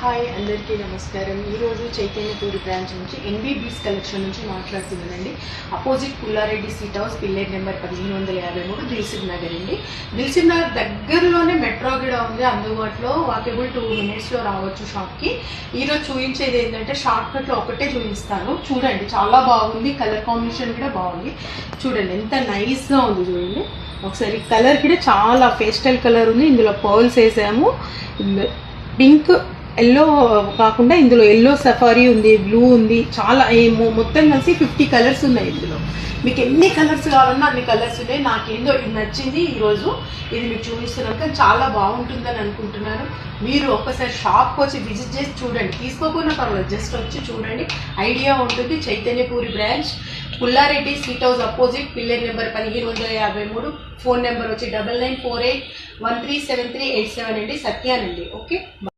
Hi అందరికీ నమస్కారం. ఈరోజు చైతన్యపూరి బ్రాంచ్ నుంచి ఎన్బీబీస్ కలెక్షన్ నుంచి మాట్లాడుతున్నానండి. Opposite Pulla Reddy seat house, pillar number 1553, Dilsukh Nagar అండి. దిల్సుఖ్ నగర్ దగ్గరలోనే మెట్రో కూడా ఉంది అందుబాటులో. వాకేబుల్ 2 minutesలో రావచ్చు షాప్కి. ఈరోజు చూపించేది ఏంటంటే షార్ట్కట్లో ఒకటే చూపిస్తాను. చూడండి, చాలా బాగుంది. కలర్ కాంబినేషన్ కూడా బాగుంది. చూడండి ఎంత నైస్గా ఉంది. చూడండి ఒకసారి. కలర్ కూడా చాలా పేస్టల్ కలర్ ఉంది. ఇందులో పర్ల్స్ వేసాము. పింక్, ఎల్లో కాకుండా ఇందులో ఎల్లో సఫారీ ఉంది, బ్లూ ఉంది. చాలా మొత్తం కలిసి 50 కలర్స్ ఉన్నాయి. ఇందులో మీకు ఎన్ని కలర్స్ కావాలన్నా అన్ని కలర్స్ ఉన్నాయి. నాకేందో ఇది నచ్చింది. ఈరోజు ఇది మీకు చూపిస్తున్నాను. కానీ చాలా బాగుంటుందని అనుకుంటున్నాను. మీరు ఒక్కసారి షాప్కి వచ్చి విజిట్ చేసి చూడండి. తీసుకోకుండా పర్వాలేదు, జస్ట్ వచ్చి చూడండి, ఐడియా ఉంటుంది. Chaitanyapuri branch, Pulla Reddy seat house opposite, pillar number 1553. Phone number వచ్చి 9948137387 అండి. సత్యానండి. ఓకే.